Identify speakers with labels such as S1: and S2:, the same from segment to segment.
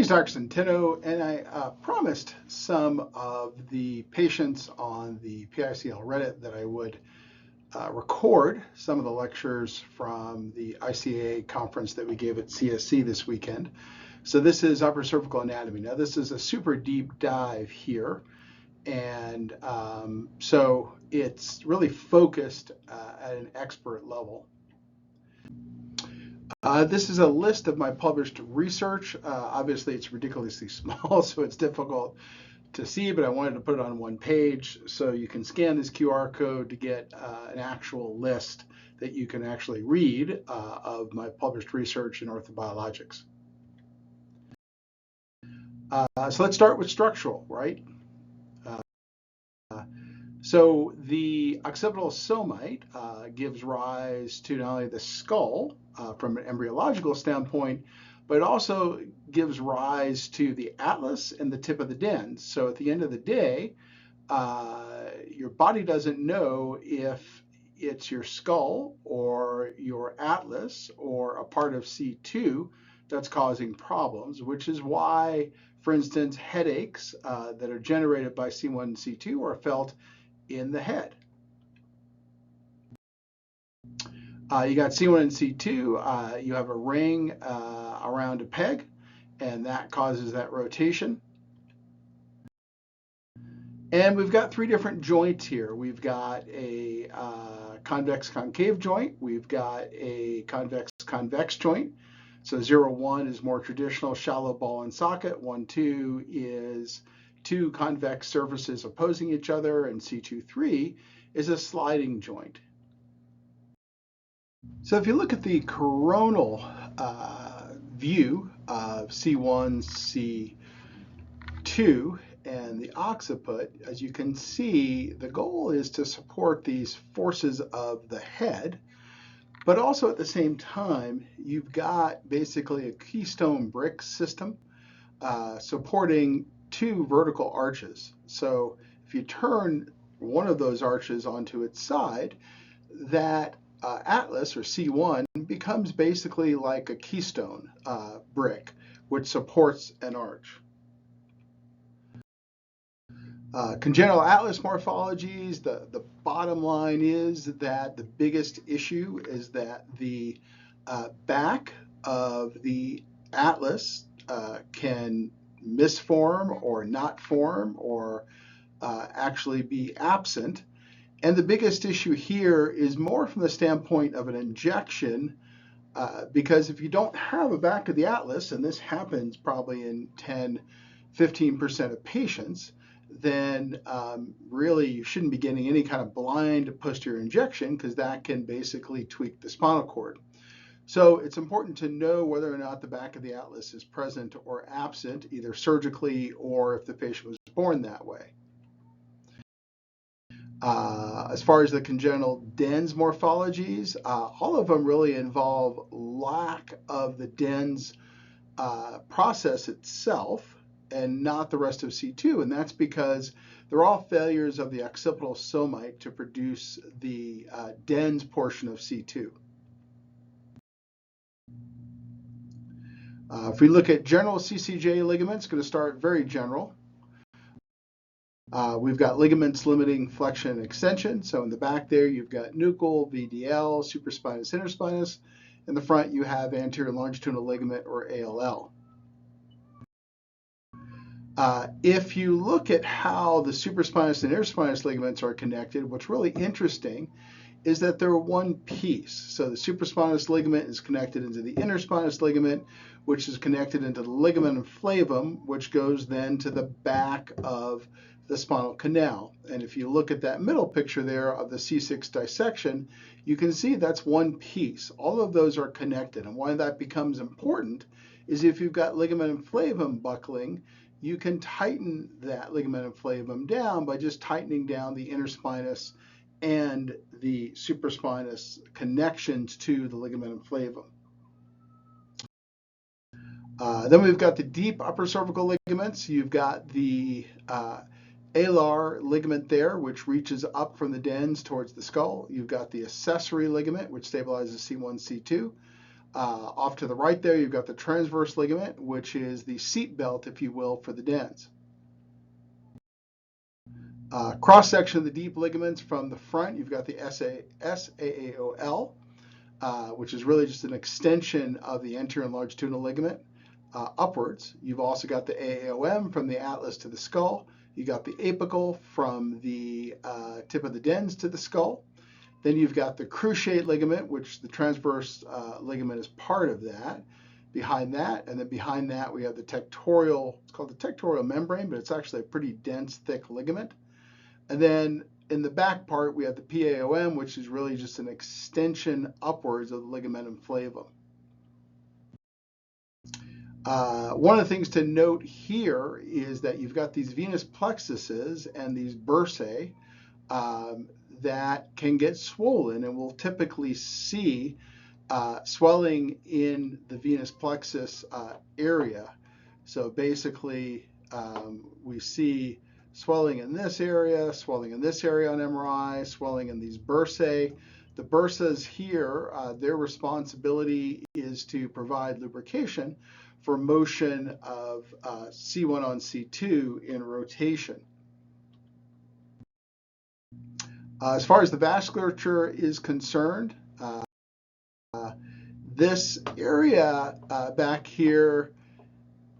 S1: Hey, Dr. Centeno, and I promised some of the patients on the PICL Reddit that I would record some of the lectures from the ICA conference that we gave at CSC this weekend. So this is upper cervical anatomy. Now this is a super deep dive here, and so it's really focused at an expert level. This is a list of my published research. Obviously, it's ridiculously small, so it's difficult to see, but I wanted to put it on one page so you can scan this QR code to get an actual list that you can actually read of my published research in orthobiologics. So let's start with structural, right? So the occipital somite gives rise to not only the skull from an embryological standpoint, but it also gives rise to the atlas and the tip of the dens. So at the end of the day, your body doesn't know if it's your skull or your atlas or a part of C2 that's causing problems, which is why, for instance, headaches that are generated by C1 and C2 are felt in the head. You got C1 and C2, you have a ring around a peg, and that causes that rotation. And we've got three different joints here. We've got a convex-concave joint. We've got a convex-convex joint. So 0-1 is more traditional, shallow ball and socket. 1-2 is two convex surfaces opposing each other, and C2-3 is a sliding joint. So if you look at the coronal view of C1, C2, and the occiput, as you can see, the goal is to support these forces of the head, but also at the same time, you've got basically a keystone brick system supporting two vertical arches. So if you turn one of those arches onto its side, that atlas, or C1, becomes basically like a keystone brick, which supports an arch. Congenital atlas morphologies, the bottom line is that the biggest issue is that the back of the atlas can misform or not form or actually be absent. And the biggest issue here is more from the standpoint of an injection, because if you don't have a back of the atlas, and this happens probably in 10–15% of patients, then really you shouldn't be getting any kind of blind posterior injection, because that can basically tweak the spinal cord. So it's important to know whether or not the back of the atlas is present or absent, either surgically or if the patient was born that way. As far as the congenital dens morphologies, all of them really involve lack of the dens process itself and not the rest of C2, and that's because they're all failures of the occipital somite to produce the dens portion of C2. If we look at general CCJ ligaments, going to start very general. We've got ligaments limiting flexion and extension. So in the back there, you've got nuchal, VDL, supraspinous, interspinous. In the front, you have anterior longitudinal ligament, or ALL. If you look at how the supraspinous and interspinous ligaments are connected, what's really interesting is that they're one piece. So the supraspinous ligament is connected into the interspinous ligament, which is connected into the ligament flavum, which goes then to the back of the spinal canal. And if you look at that middle picture there of the C6 dissection, you can see that's one piece. All of those are connected. And why that becomes important is if you've got ligament flavum buckling, you can tighten that ligament flavum down by just tightening down the interspinous and the supraspinous connections to the ligament flavum. Then we've got the deep upper cervical ligaments. You've got the Alar ligament there, which reaches up from the dens towards the skull. You've got the accessory ligament, which stabilizes C1, C2. Off to the right there, you've got the transverse ligament, which is the seat belt, if you will, for the dens. Cross-section of the deep ligaments from the front, you've got the SAAOL, which is really just an extension of the anterior and longitudinal ligament upwards. You've also got the AAOM from the atlas to the skull. You got the apical from the tip of the dens to the skull. Then you've got the cruciate ligament, which the transverse ligament is part of that. Behind that, and then behind that, we have the tectorial. It's called the tectorial membrane, but it's actually a pretty dense, thick ligament. And then in the back part, we have the PAOM, which is really just an extension upwards of the ligamentum flavum. One of the things to note here is that you've got these venous plexuses and these bursae that can get swollen, and we'll typically see swelling in the venous plexus area. So basically, we see swelling in this area, swelling in this area on MRI, swelling in these bursae. The bursas here, their responsibility is to provide lubrication for motion of C1 on C2 in rotation. As far as the vasculature is concerned, this area back here,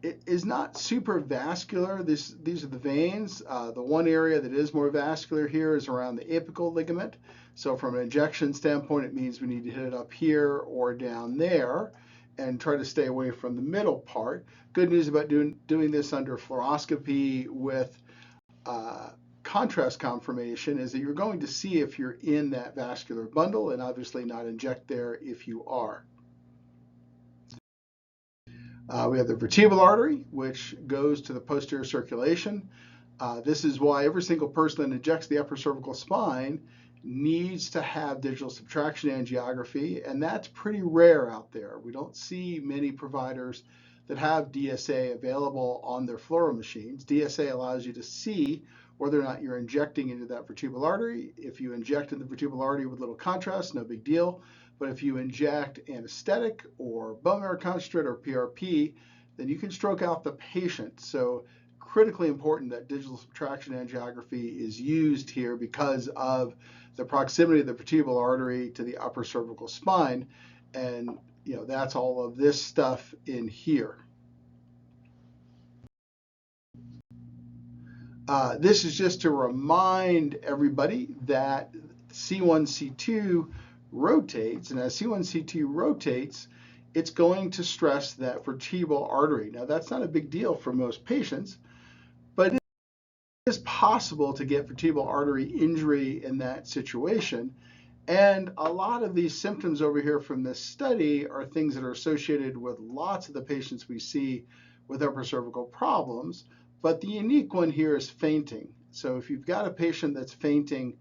S1: it is not super vascular. These are the veins. The one area that is more vascular here is around the apical ligament. So from an injection standpoint, it means we need to hit it up here or down there and try to stay away from the middle part. Good news about doing this under fluoroscopy with contrast confirmation is that you're going to see if you're in that vascular bundle and obviously not inject there if you are. We have the vertebral artery, which goes to the posterior circulation. This is why every single person that injects the upper cervical spine needs to have digital subtraction angiography, and that's pretty rare out there. We don't see many providers that have DSA available on their fluoro machines. DSA allows you to see whether or not you're injecting into that vertebral artery. If you inject in the vertebral artery with little contrast, no big deal. But if you inject anesthetic or bone marrow concentrate or PRP, then you can stroke out the patient. So critically important that digital subtraction angiography is used here because of the proximity of the vertebral artery to the upper cervical spine. And that's all of this stuff in here. This is just to remind everybody that C1, C2 rotates, and as C1, C2 rotates, it's going to stress that vertebral artery. Now, that's not a big deal for most patients, but it is possible to get vertebral artery injury in that situation. And a lot of these symptoms over here from this study are things that are associated with lots of the patients we see with upper cervical problems. But the unique one here is fainting. So if you've got a patient that's fainting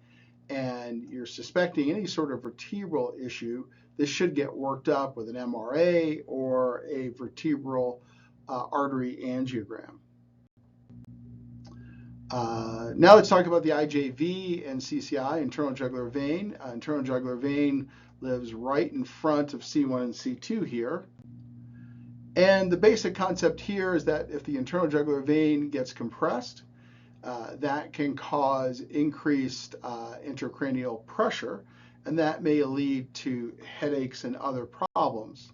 S1: and you're suspecting any sort of vertebral issue, this should get worked up with an MRA or a vertebral artery angiogram. Now let's talk about the IJV and CCI, internal jugular vein. Internal jugular vein lives right in front of C1 and C2 here. And the basic concept here is that if the internal jugular vein gets compressed, that can cause increased intracranial pressure, and that may lead to headaches and other problems.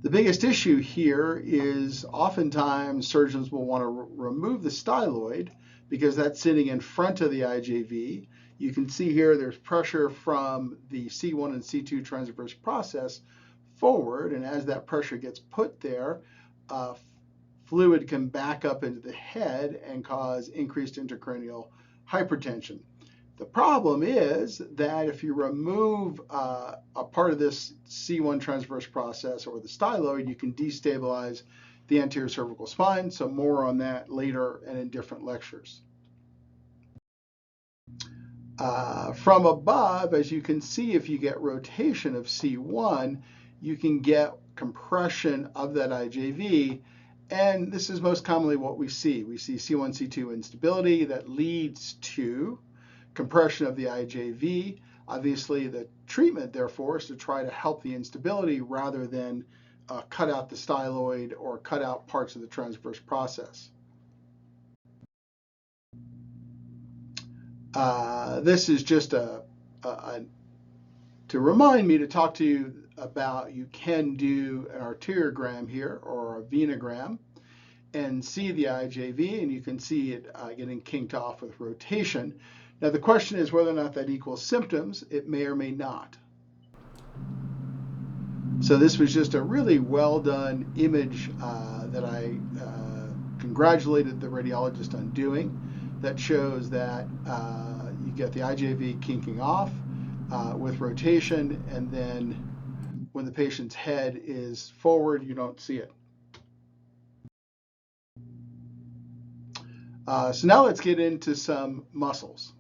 S1: The biggest issue here is oftentimes surgeons will want to remove the styloid because that's sitting in front of the IJV. You can see here there's pressure from the C1 and C2 transverse process forward, and as that pressure gets put there, fluid can back up into the head and cause increased intracranial hypertension. The problem is that if you remove a part of this C1 transverse process or the styloid, you can destabilize the anterior cervical spine. So more on that later and in different lectures. From above, as you can see, if you get rotation of C1, you can get compression of that IJV. And this is most commonly what we see. We see C1, C2 instability that leads to compression of the IJV. Obviously, the treatment, therefore, is to try to help the instability rather than cut out the styloid or cut out parts of the transverse process. This is just to remind me to talk to you about, you can do an arteriogram here or a venogram and see the IJV, and you can see it getting kinked off with rotation. Now the question is whether or not that equals symptoms. It may or may not. So this was just a really well done image that I congratulated the radiologist on doing, that shows that you get the IJV kinking off with rotation, and then when the patient's head is forward, you don't see it. So now let's get into some muscles.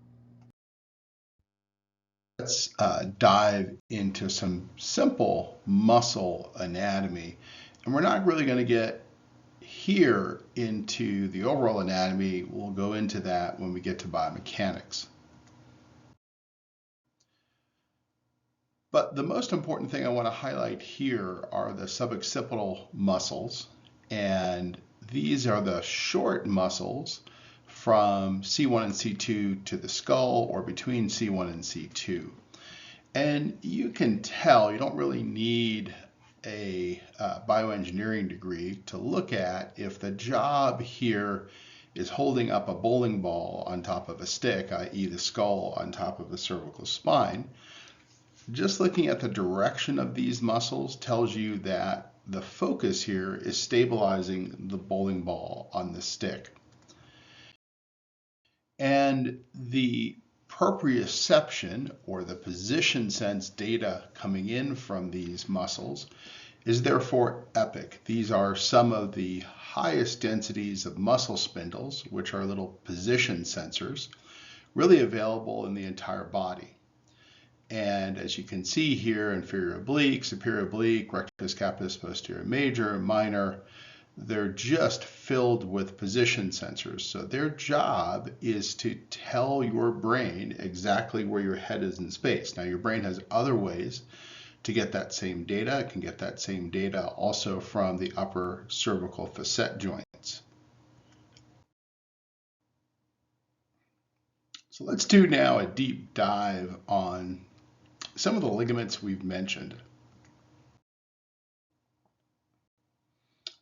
S1: Let's dive into some simple muscle anatomy. And we're not really going to get here into the overall anatomy. We'll go into that when we get to biomechanics. But the most important thing I want to highlight here are the suboccipital muscles. And these are the short muscles from C1 and C2 to the skull, or between C1 and C2. And you can tell, you don't really need a bioengineering degree to look at if the job here is holding up a bowling ball on top of a stick, i.e. the skull on top of the cervical spine. Just looking at the direction of these muscles tells you that the focus here is stabilizing the bowling ball on the stick. And the proprioception, or the position sense data coming in from these muscles, is therefore epic. These are some of the highest densities of muscle spindles, which are little position sensors, really available in the entire body. And as you can see here, inferior oblique, superior oblique, rectus capus, posterior major, minor, they're just filled with position sensors. So their job is to tell your brain exactly where your head is in space. Now your brain has other ways to get that same data. It can get that same data also from the upper cervical facet joints. So let's do now a deep dive on some of the ligaments we've mentioned.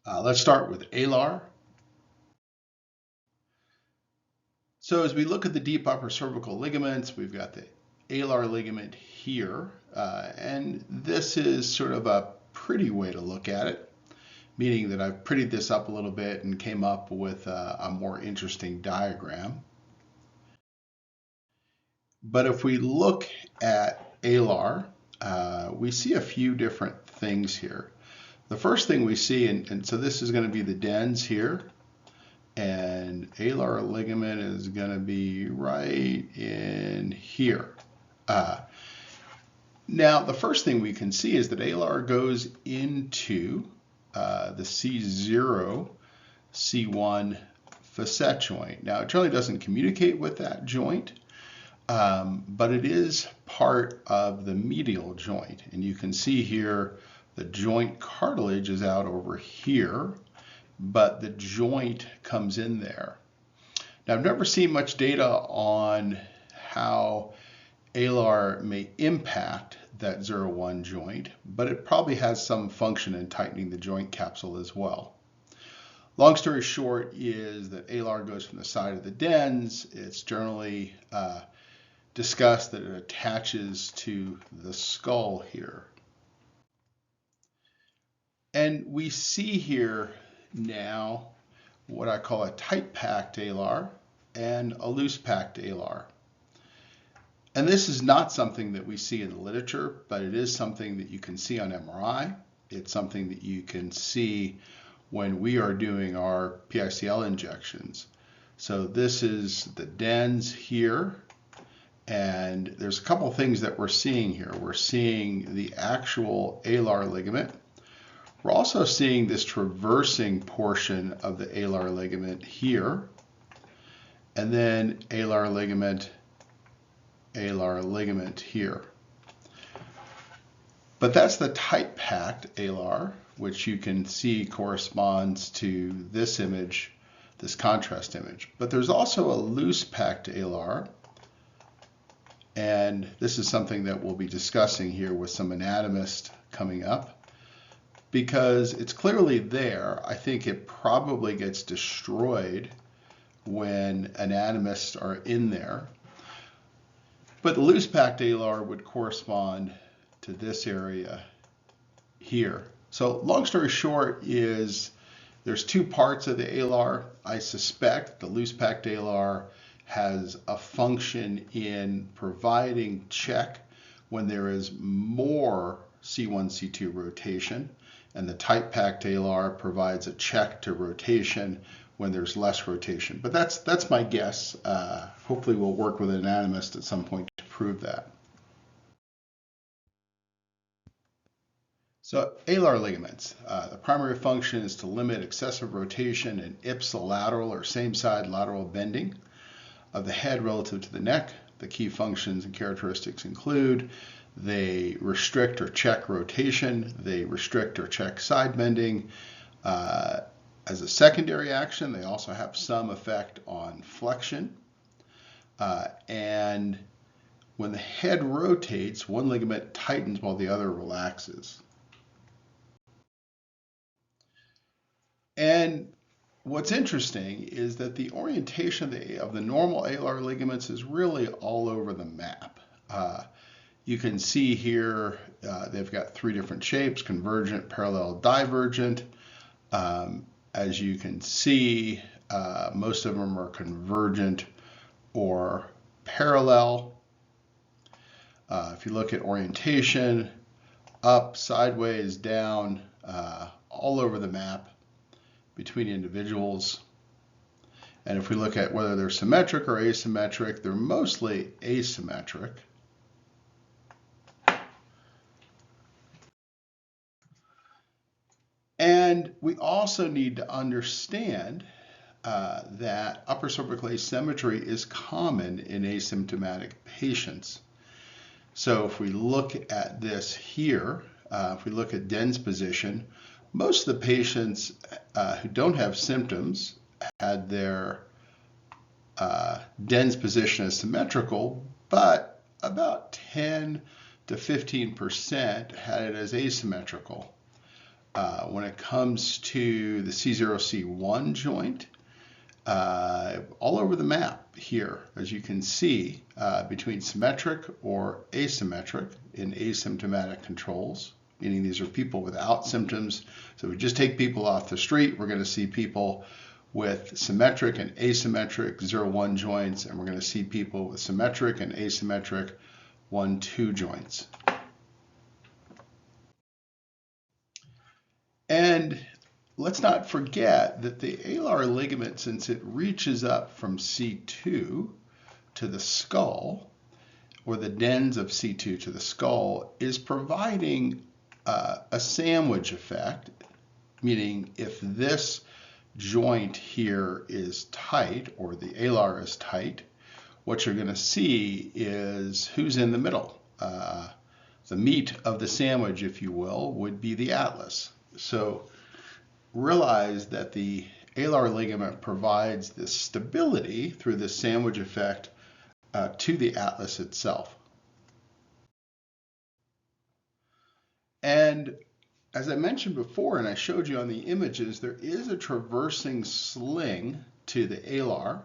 S1: Let's start with Alar. So as we look at the deep upper cervical ligaments, we've got the Alar ligament here, and this is sort of a pretty way to look at it, meaning that I've prettied this up a little bit and came up with a more interesting diagram. But if we look at Alar, we see a few different things here. The first thing we see, and so this is going to be the dens here, and alar ligament is going to be right in here. Now, the first thing we can see is that alar goes into the C0, C1 facet joint. Now, it generally doesn't communicate with that joint, but it is part of the medial joint. And you can see here the joint cartilage is out over here, but the joint comes in there. Now, I've never seen much data on how alar may impact that 0-1 joint, but it probably has some function in tightening the joint capsule as well. Long story short is that alar goes from the side of the dens. It's generally discussed that it attaches to the skull here. And we see here now what I call a tight-packed alar and a loose-packed alar. And this is not something that we see in the literature, but it is something that you can see on MRI. It's something that you can see when we are doing our PICL injections. So this is the dens here, and there's a couple things that we're seeing here. We're seeing the actual alar ligament. We're also seeing this traversing portion of the alar ligament here, and then alar ligament here.
S2: But that's the tight packed alar, which you can see corresponds to this image, this contrast image. But there's also a loose packed alar, and this is something that we'll be discussing here with some anatomists coming up, because it's clearly there. I think it probably gets destroyed when anatomists are in there. But the loose packed alar would correspond to this area here. So long story short is there's two parts of the alar. I suspect the loose packed alar has a function in providing check when there is more C1, C2 rotation, and the tight packed alar provides a check to rotation when there's less rotation. But that's my guess. Hopefully we'll work with an anatomist at some point to prove that. So alar ligaments, the primary function is to limit excessive rotation and ipsilateral or same side lateral bending of the head relative to the neck. The key functions and characteristics include they restrict or check rotation, they restrict or check side bending. As a secondary action, they also have some effect on flexion. And when the head rotates, one ligament tightens while the other relaxes. And what's interesting is that the orientation of the normal alar ligaments is really all over the map. You can see here they've got three different shapes: convergent, parallel, divergent. As you can see, most of them are convergent or parallel. If you look at orientation, up, sideways, down, all over the map between individuals. And if we look at whether they're symmetric or asymmetric, they're mostly asymmetric. And we also need to understand that upper cervical asymmetry is common in asymptomatic patients. So if we look at this here, if we look at Den's position, most of the patients who don't have symptoms had their Den's position as symmetrical, but about 10 to 15% had it as asymmetrical. When it comes to the C0C1 joint, all over the map here, as you can see, between symmetric or asymmetric in asymptomatic controls, meaning these are people without symptoms. So we just take people off the street, we're going to see people with symmetric and asymmetric 0-1 joints, and we're going to see people with symmetric and asymmetric 1-2 joints. And let's not forget that the alar ligament, since it reaches up from C2 to the skull, or the dens of C2 to the skull, is providing a sandwich effect, meaning if this joint here is tight, or the alar is tight, what you're going to see is who's in the middle. The meat of the sandwich, if you will, would be the atlas. So realize that the alar ligament provides this stability through the sandwich effect to the atlas itself. And as I mentioned before, and I showed you on the images, there is a traversing sling to the alar.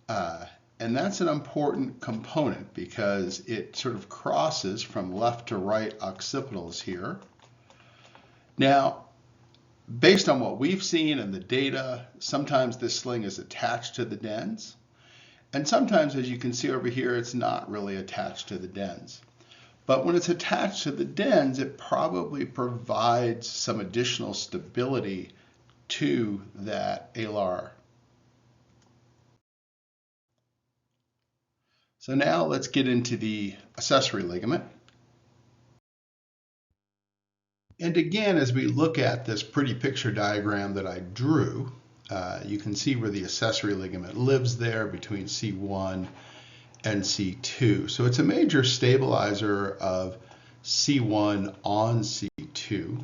S2: And that's an important component because it sort of crosses from left to right occipitals here. Now, based on what we've seen and the data, sometimes this sling is attached to the dens. And sometimes, as you can see over here, it's not really attached to the dens. But when it's attached to the dens, it probably provides some additional stability to that alar. So now let's get into the accessory ligament. And again, as we look at this pretty picture diagram that I drew, you can see where the accessory ligament lives there between C1 and C2. So it's a major stabilizer of C1 on C2.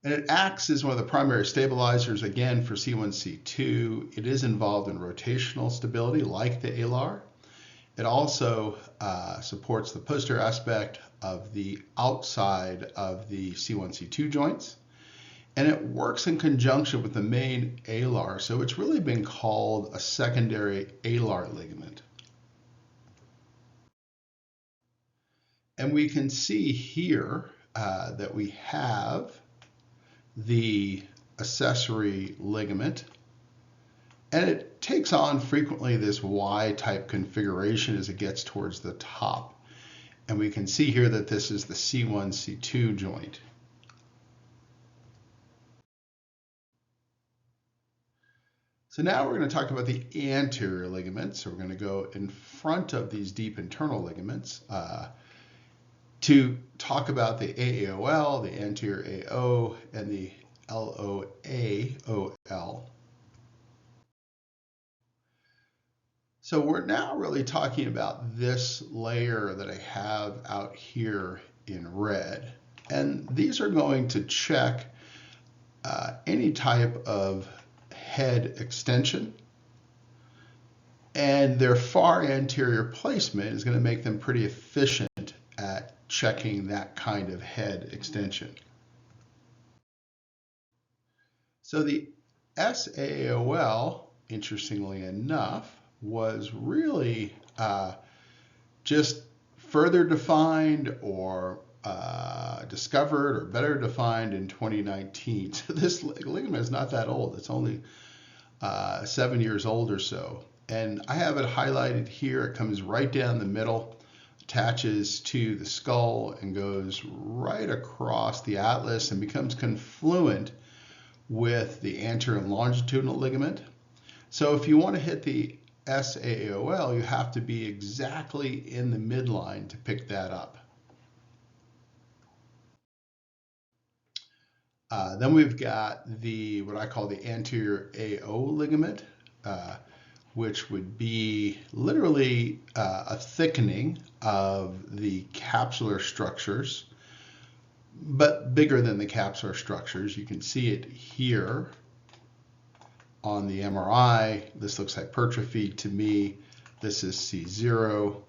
S2: And it acts as one of the primary stabilizers, again, for C1, C2. It is involved in rotational stability, like the Alar. It also supports the posterior aspect of the outside of the C1, C2 joints. And it works in conjunction with the main Alar, so it's really been called a secondary Alar ligament. And we can see here that we have the accessory ligament, and it takes on frequently this Y-type configuration as it gets towards the top. And we can see here that this is the C1, C2 joint. So now we're going to talk about the anterior ligaments. So we're going to go in front of these deep internal ligaments to talk about the AAOL, the anterior AO, and the LOAOL. So we're now really talking about this layer that I have out here in red. And these are going to check any type of head extension, and their far anterior placement is going to make them pretty efficient at checking that kind of head extension. So the SAOL, interestingly enough, was really just further defined or discovered or better defined in 2019. So this ligament is not that old. It's only 7 years old or so. And I have it highlighted here. It comes right down the middle, attaches to the skull, and goes right across the atlas and becomes confluent with the anterior and longitudinal ligament. So if you want to hit the SAOL, you have to be exactly in the midline to pick that up. Then we've got what I call the anterior AO ligament, which would be literally a thickening of the capsular structures, but bigger than the capsular structures. You can see it here on the MRI. This looks hypertrophy to me. This is C0,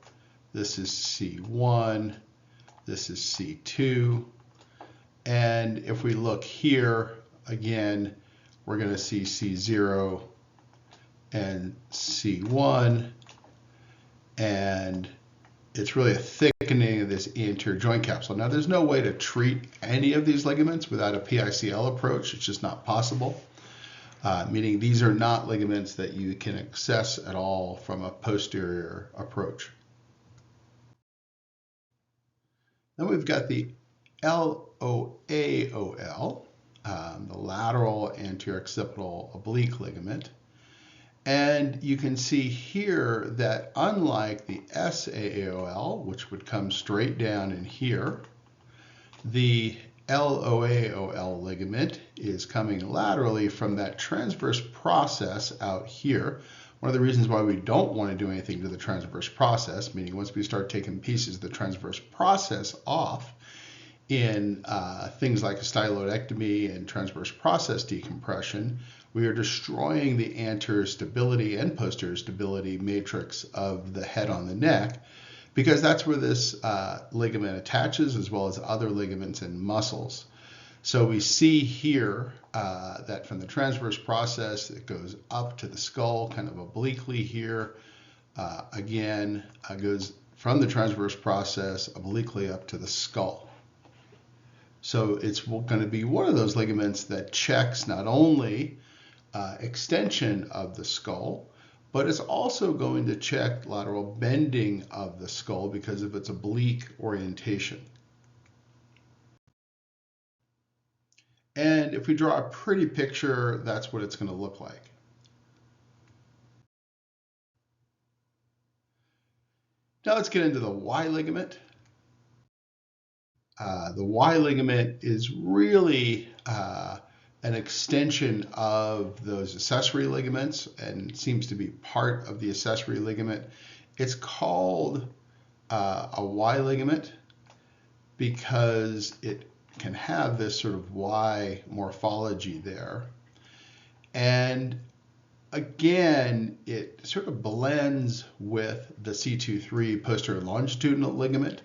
S2: this is C1, this is C2. And if we look here, again, we're going to see C0 and C1, and it's really a thickening of this anterior joint capsule. Now, there's no way to treat any of these ligaments without a PICL approach. It's just not possible, meaning these are not ligaments that you can access at all from a posterior approach. Then we've got the LOAOL, the lateral anterior occipital oblique ligament. And you can see here that unlike the SAOL, which would come straight down in here, the LOAOL ligament is coming laterally from that transverse process out here. One of the reasons why we don't want to do anything to the transverse process, meaning once we start taking pieces of the transverse process off in things like a styloidectomy and transverse process decompression, we are destroying the anterior stability and posterior stability matrix of the head on the neck, because that's where this ligament attaches, as well as other ligaments and muscles. So we see here that from the transverse process, it goes up to the skull, kind of obliquely here. Again, goes from the transverse process obliquely up to the skull. So it's going to be one of those ligaments that checks not only extension of the skull, but it's also going to check lateral bending of the skull because of its oblique orientation. And if we draw a pretty picture, that's what it's going to look like. Now let's get into the Y ligament. The Y ligament is really an extension of those accessory ligaments and seems to be part of the accessory ligament. It's called a Y ligament because it can have this sort of Y morphology there. And again, it sort of blends with the C2-3 posterior longitudinal ligament.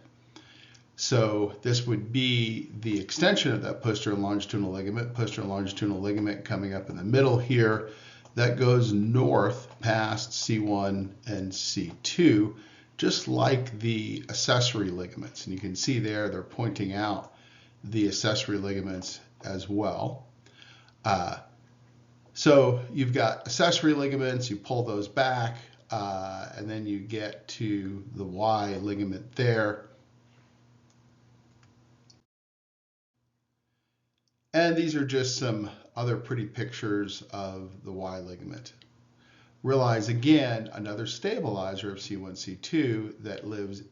S2: So this would be the extension of that posterior longitudinal ligament coming up in the middle here that goes north past C1 and C2, just like the accessory ligaments. And you can see there, they're pointing out the accessory ligaments as well. So you've got accessory ligaments, you pull those back, and then you get to the Y ligament there. And these are just some other pretty pictures of the Y ligament. Realize again, another stabilizer of C1, C2 that lives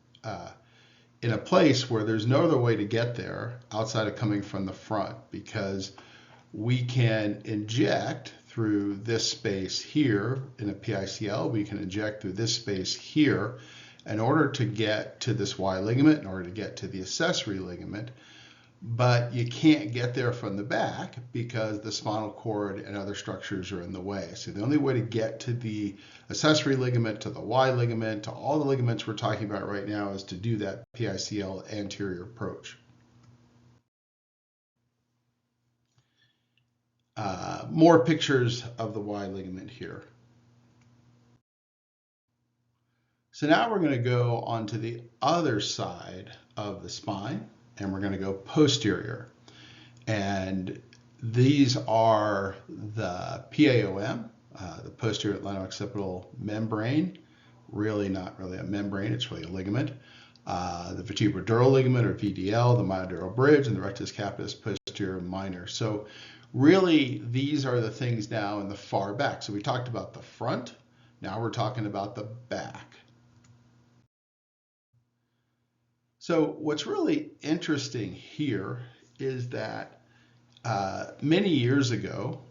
S2: in a place where there's no other way to get there outside of coming from the front, because we can inject through this space here in a PICL. We can inject through this space here in order to get to this Y ligament, in order to get to the accessory ligament. But you can't get there from the back because the spinal cord and other structures are in the way. So the only way to get to the accessory ligament, to the Y ligament, to all the ligaments we're talking about right now is to do that PICL anterior approach. More pictures of the Y ligament here. So now we're going to go onto the other side of the spine, and we're going to go posterior. And these are the PAOM, the posterior atlanto-occipital membrane. Really not really a membrane, it's really a ligament. The vertebrodural ligament, or VDL, the myodural bridge, and the rectus capitis posterior minor. So really, these are the things now in the far back. So we talked about the front, now we're talking about the back. So what's really interesting here is that many years ago,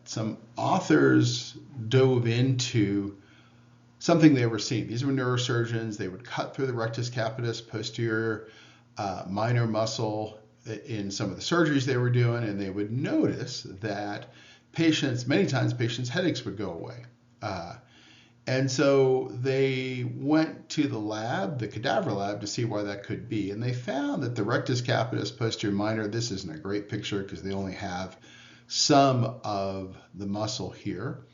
S2: some authors dove into something they were seeing. These were neurosurgeons. They would cut through the rectus capitis posterior minor muscle in some of the surgeries they were doing, and they would notice that many times patients' headaches would go away. And so they went to the lab, the cadaver lab, to see why that could be. And they found that the rectus capitis posterior minor, this isn't a great picture because they only have some of the muscle here.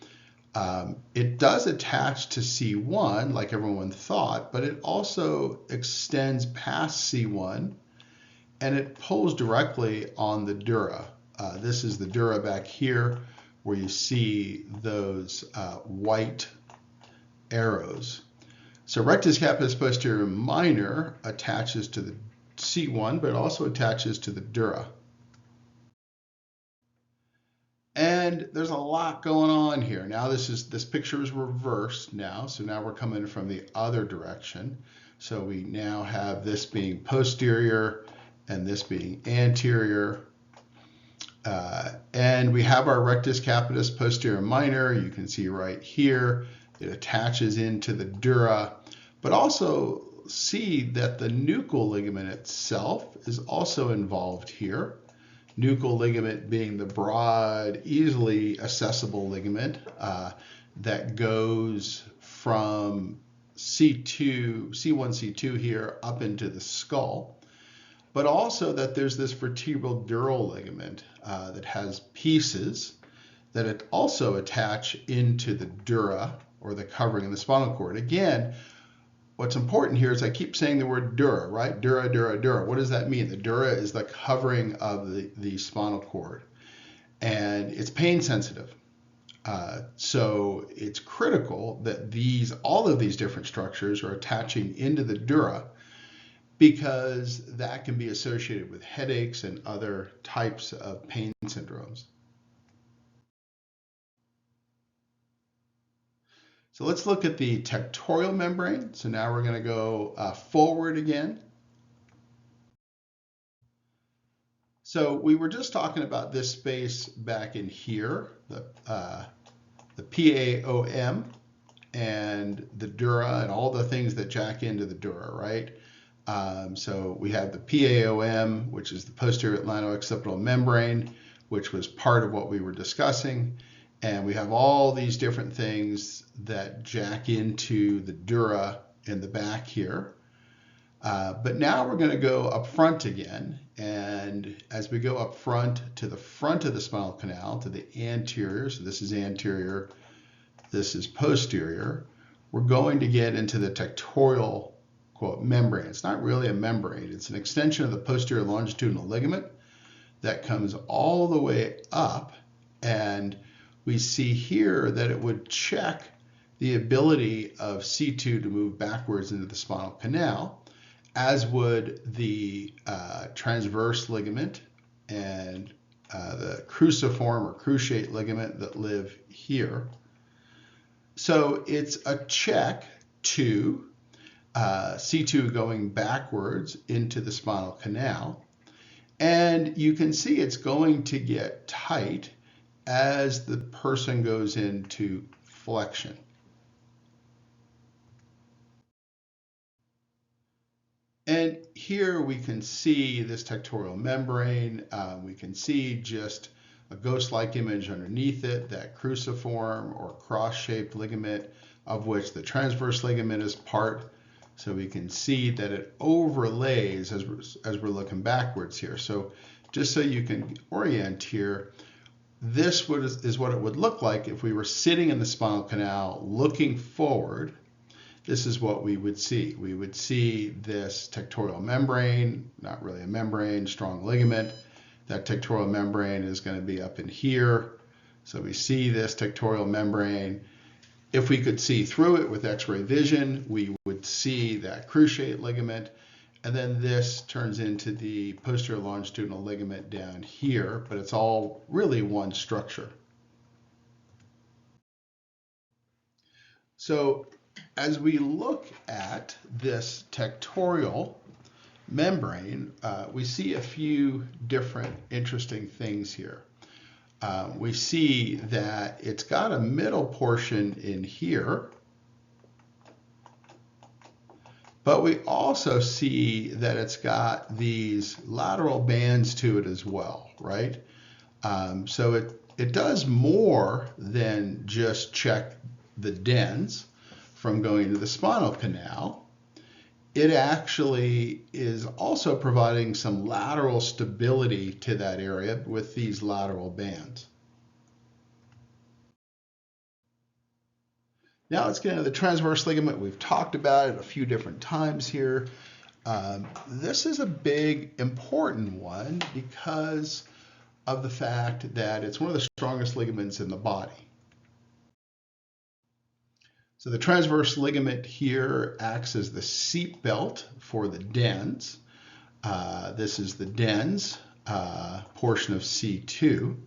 S2: It does attach to C1 like everyone thought, but it also extends past C1 and it pulls directly on the dura. This is the dura back here where you see those white arrows. So rectus capitis posterior minor attaches to the C1, but it also attaches to the dura. And there's a lot going on here. Now this picture is reversed now, so now we're coming from the other direction. So we now have this being posterior and this being anterior. And we have our rectus capitis posterior minor. You can see right here, it attaches into the dura, but also see that the nuchal ligament itself is also involved here. Nuchal ligament being the broad, easily accessible ligament that goes from C1, C2 here up into the skull, but also that there's this vertebral ligament that has pieces that it also attach into the dura, or the covering of the spinal cord. Again, what's important here is I keep saying the word dura, right? Dura, dura, dura. What does that mean? The dura is the covering of the spinal cord, and it's pain sensitive. So it's critical that all of these different structures are attaching into the dura, because that can be associated with headaches and other types of pain syndromes. So let's look at the tectorial membrane. So now we're going to go forward again. So we were just talking about this space back in here, the PAOM, and the dura and all the things that jack into the dura, right? So we have the PAOM, which is the posterior atlanto-occipital membrane, which was part of what we were discussing. And we have all these different things that jack into the dura in the back here. But now we're going to go up front again. And as we go up front to the front of the spinal canal, to the anterior, so this is anterior, this is posterior, we're going to get into the tectorial, quote, membrane. It's not really a membrane. It's an extension of the posterior longitudinal ligament that comes all the way up. And we see here that it would check the ability of C2 to move backwards into the spinal canal, as would the transverse ligament and the cruciform or cruciate ligament that live here. So it's a check to C2 going backwards into the spinal canal. And you can see it's going to get tight as the person goes into flexion. And here we can see this tectorial membrane. We can see just a ghost-like image underneath it, that cruciform or cross-shaped ligament of which the transverse ligament is part. So we can see that it overlays as we're looking backwards here. So just so you can orient here, this is what it would look like if we were sitting in the spinal canal looking forward. This is what we would see. We would see this tectorial membrane, not really a membrane, strong ligament. That tectorial membrane is going to be up in here. So we see this tectorial membrane. If we could see through it with X-ray vision, we would see that cruciate ligament. And then this turns into the posterior longitudinal ligament down here, but it's all really one structure. So as we look at this tectorial membrane, we see a few different interesting things here. We see that it's got a middle portion in here, but we also see that it's got these lateral bands to it as well, right? So it does more than just check the dens from going to the spinal canal. It actually is also providing some lateral stability to that area with these lateral bands. Now let's get into the transverse ligament. We've talked about it a few different times here. This is a big, important one because of the fact that it's one of the strongest ligaments in the body. So the transverse ligament here acts as the seat belt for the dens. This is the dens portion of C2.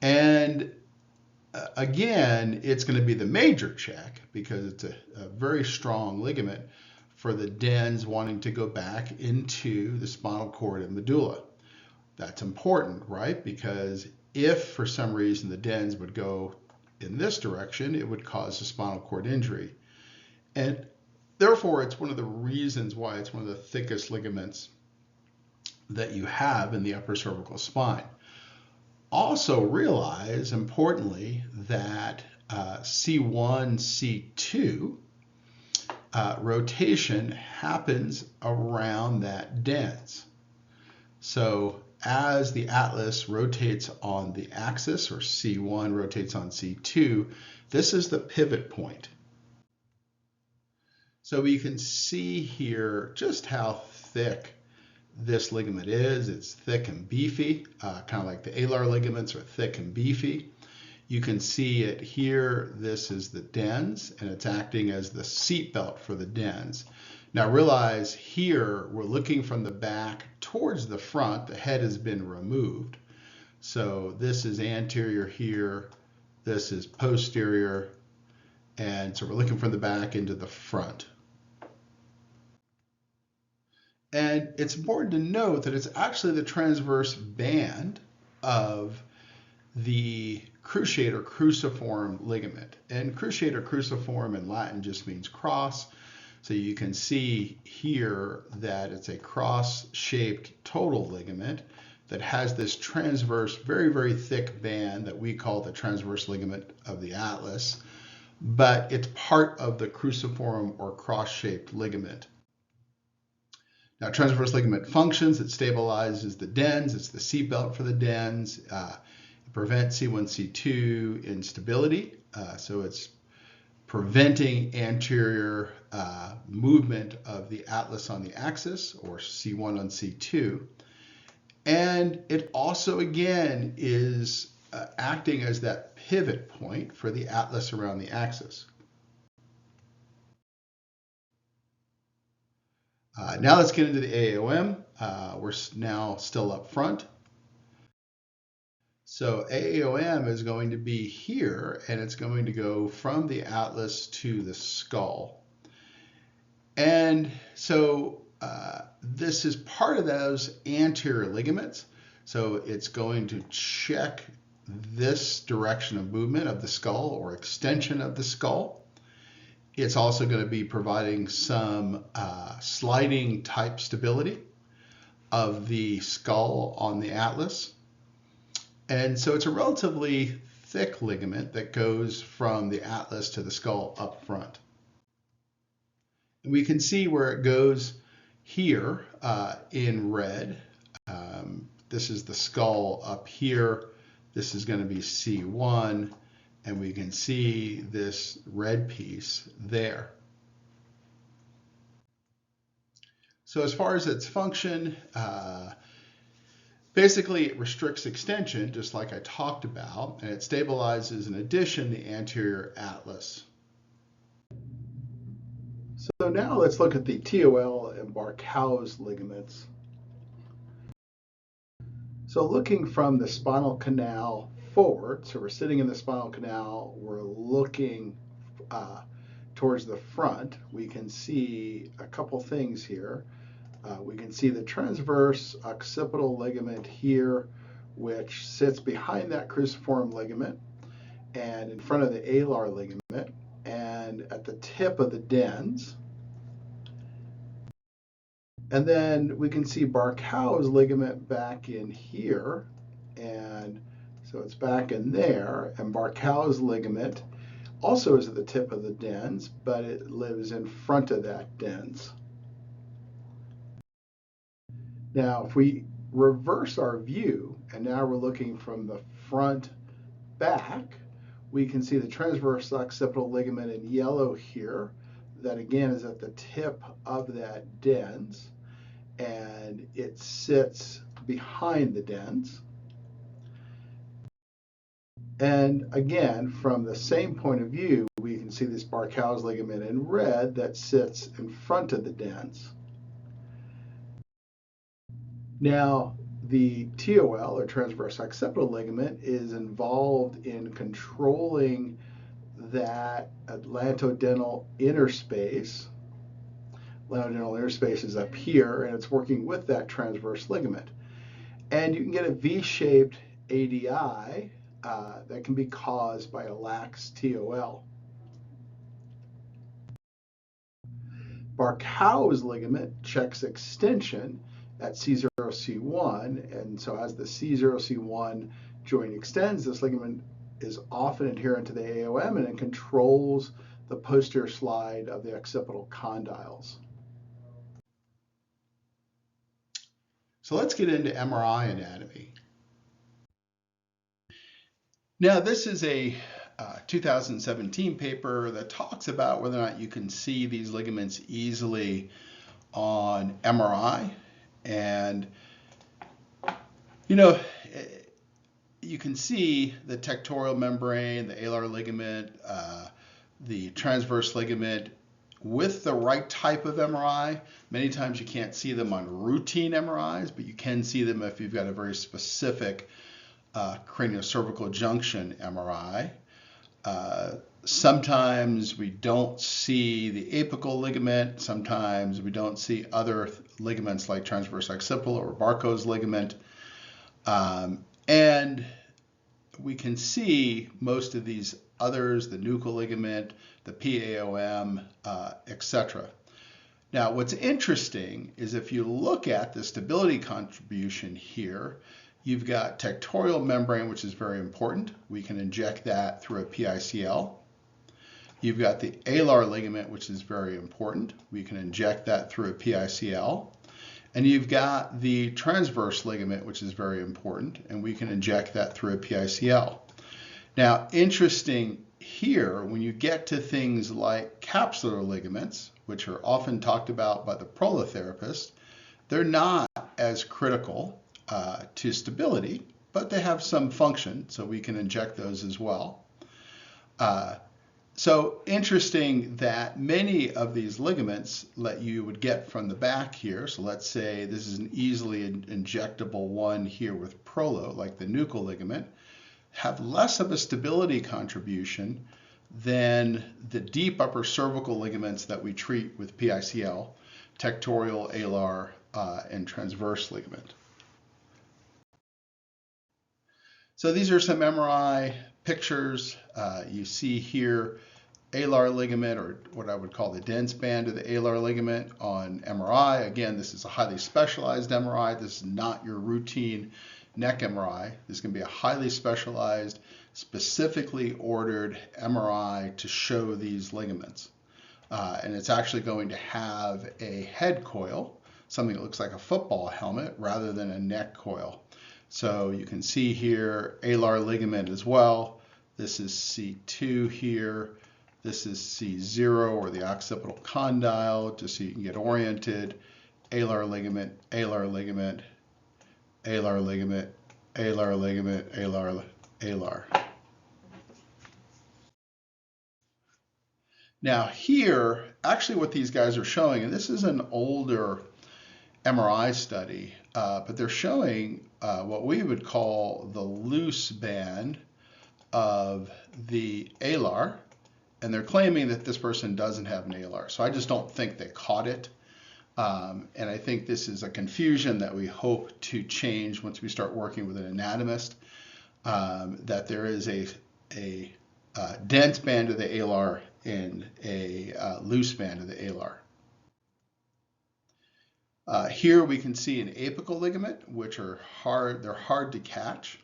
S2: And again, it's going to be the major check because it's a very strong ligament for the dens wanting to go back into the spinal cord and medulla. That's important, right? Because if for some reason the dens would go in this direction, it would cause a spinal cord injury. And therefore, it's one of the reasons why it's one of the thickest ligaments that you have in the upper cervical spine. Also realize, importantly, that C1, C2 rotation happens around that dens. So as the atlas rotates on the axis, or C1 rotates on C2, this is the pivot point. So we can see here just how thick this ligament is. It's thick and beefy, kind of like the alar ligaments are thick and beefy. You can see it here. This is the dens, and it's acting as the seat belt for the dens. Now realize here we're looking from the back towards the front. The head has been removed. So this is anterior here. This is posterior. And so we're looking from the back into the front. And it's important to note that it's actually the transverse band of the cruciate or cruciform ligament. And cruciate or cruciform in Latin just means cross. So you can see here that it's a cross-shaped total ligament that has this transverse, very, very thick band that we call the transverse ligament of the atlas, but it's part of the cruciform or cross-shaped ligament. Now, transverse ligament functions, it stabilizes the dens, it's the seatbelt for the dens, it prevents C1, C2 instability, so it's preventing anterior movement of the atlas on the axis, or C1 on C2. And it also, again, is acting as that pivot point for the atlas around the axis. Now let's get into the AAOM. We're now still up front. So AAOM is going to be here, and it's going to go from the atlas to the skull. And so this is part of those anterior ligaments. So it's going to check this direction of movement of the skull or extension of the skull. It's also going to be providing some sliding type stability of the skull on the atlas. And so it's a relatively thick ligament that goes from the atlas to the skull up front. And we can see where it goes here in red. This is the skull up here. This is going to be C1, and we can see this red piece there. So as far as its function, basically, it restricts extension, just like I talked about, and it stabilizes, in addition, the anterior atlas.
S1: So now let's look at the TOL and Barkow's ligaments. So looking from the spinal canal forward, so we're sitting in the spinal canal, we're looking towards the front, we can see a couple things here. We can see the transverse occipital ligament here, which sits behind that cruciform ligament and in front of the alar ligament and at the tip of the dens. And then we can see Barkow's ligament back in here, and so it's back in there, and Barkow's ligament also is at the tip of the dens, but it lives in front of that dens. Now, if we reverse our view, and now we're looking from the front back, we can see the transverse occipital ligament in yellow here, that again is at the tip of that dens, and it sits behind the dens. And again, from the same point of view, we can see this Barkow's ligament in red that sits in front of the dens. Now, the TOL, or transverse occipital ligament, is involved in controlling that atlantodental interspace. Atlantodental interspace is up here, and it's working with that transverse ligament. And you can get a V-shaped ADI that can be caused by a lax TOL. Barkow's ligament checks extension at C0C1, and so as the C0C1 joint extends, this ligament is often adherent to the AAOM, and it controls the posterior slide of the occipital condyles.
S2: So let's get into MRI anatomy. Now, this is a 2017 paper that talks about whether or not you can see these ligaments easily on MRI. And, you know, you can see the tectorial membrane, the alar ligament, the transverse ligament with the right type of MRI. Many times you can't see them on routine MRIs, but you can see them if you've got a very specific cranio-cervical junction MRI. Sometimes we don't see the apical ligament. Sometimes we don't see other ligaments like transverse occipital or Barkow's ligament. And we can see most of these others, the nuchal ligament, the PAOM, etc. Now, what's interesting is if you look at the stability contribution here, you've got tectorial membrane, which is very important. We can inject that through a PICL. You've got the alar ligament, which is very important. We can inject that through a PICL. And you've got the transverse ligament, which is very important, and we can inject that through a PICL. Now, interesting here, when you get to things like capsular ligaments, which are often talked about by the prolotherapist, they're not as critical to stability, but they have some function, so we can inject those as well. So interesting that many of these ligaments that you would get from the back here, so let's say this is an easily injectable one here with prolo, like the nuchal ligament, have less of a stability contribution than the deep upper cervical ligaments that we treat with PICL, tectorial, alar, and transverse ligament. So these are some MRI pictures. You see here alar ligament, or what I would call the dense band of the alar ligament on MRI. Again, this is a highly specialized MRI. This is not your routine neck MRI. This is going to be a highly specialized, specifically ordered MRI to show these ligaments. And it's actually going to have a head coil, something that looks like a football helmet, rather than a neck coil. So you can see here alar ligament as well. This is C2 here. This is C0, or the occipital condyle, just so you can get oriented. Alar ligament, alar ligament, alar ligament, alar ligament, alar, alar. Now here, actually what these guys are showing, and this is an older MRI study, but they're showing what we would call the loose band of the alar, and they're claiming that this person doesn't have an alar. So I just don't think they caught it. And I think this is a confusion that we hope to change once we start working with an anatomist, that there is a dense band of the alar and a loose band of the alar. Here we can see an apical ligament, which are hard, they're hard to catch.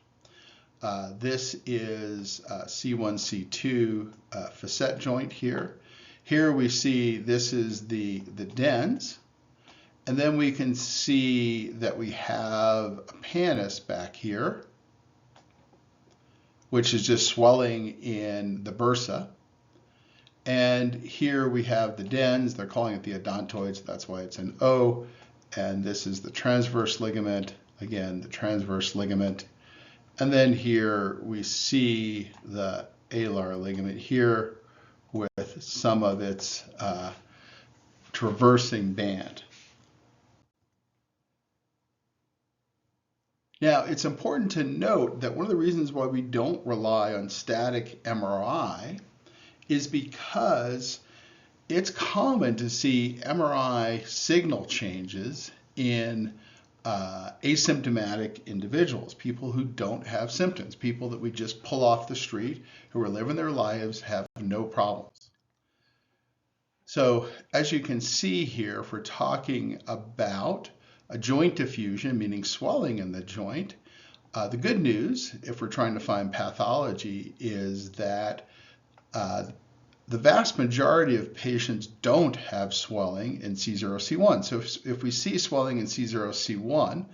S2: This is C1, C2 facet joint here. Here we see this is the dens, and then we can see that we have a pannus back here, which is just swelling in the bursa. And here we have the dens, they're calling it the odontoids, that's why it's an O. And this is the transverse ligament, again, the transverse ligament. And then here we see the alar ligament here with some of its traversing band. Now, it's important to note that one of the reasons why we don't rely on static MRI is because it's common to see MRI signal changes in asymptomatic individuals, people who don't have symptoms, people that we just pull off the street, who are living their lives, have no problems. So as you can see here, if we're talking about a joint diffusion, meaning swelling in the joint, the good news, if we're trying to find pathology, is that the vast majority of patients don't have swelling in C0, C1. So if we see swelling in C0, C1,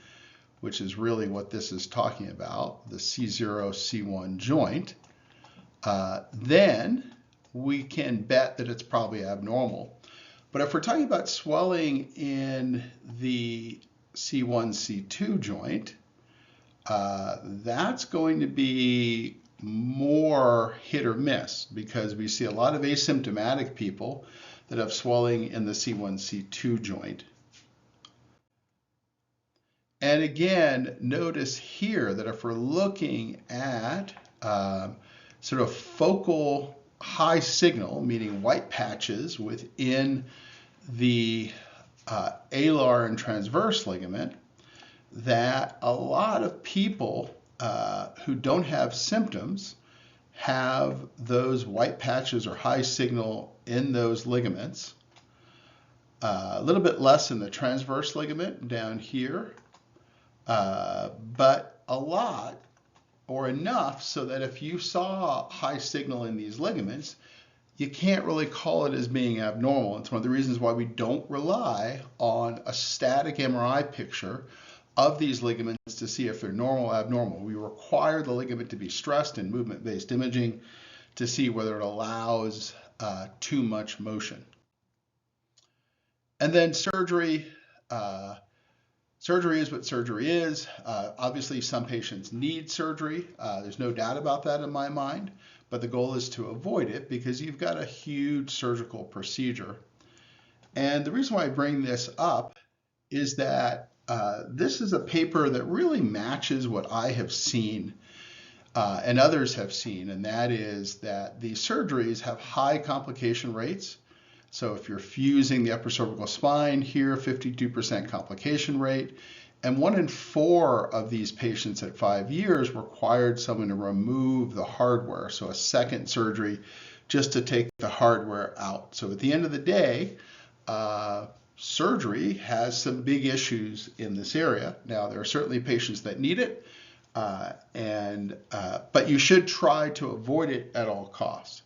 S2: which is really what this is talking about, the C0, C1 joint, then we can bet that it's probably abnormal. But if we're talking about swelling in the C1, C2 joint, that's going to be more hit or miss, because we see a lot of asymptomatic people that have swelling in the C1, C2 joint. And again, notice here that if we're looking at sort of focal high signal, meaning white patches within the alar and transverse ligament, that a lot of people who don't have symptoms have those white patches or high signal in those ligaments. A little bit less in the transverse ligament down here, but a lot or enough so that if you saw high signal in these ligaments, you can't really call it as being abnormal. It's one of the reasons why we don't rely on a static MRI picture of these ligaments to see if they're normal or abnormal. We require the ligament to be stressed in movement-based imaging to see whether it allows too much motion. And then surgery. Surgery is what surgery is. Obviously, some patients need surgery. There's no doubt about that in my mind, but the goal is to avoid it because you've got a huge surgical procedure. And the reason why I bring this up is that this is a paper that really matches what I have seen and others have seen, and that is that these surgeries have high complication rates. So if you're fusing the upper cervical spine here, 52% complication rate, and 1 in 4 of these patients at 5 years required someone to remove the hardware, so a second surgery just to take the hardware out. So at the end of the day, surgery has some big issues in this area. Now, there are certainly patients that need it, but you should try to avoid it at all costs.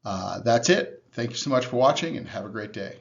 S2: That's it. Thank you so much for watching and have a great day.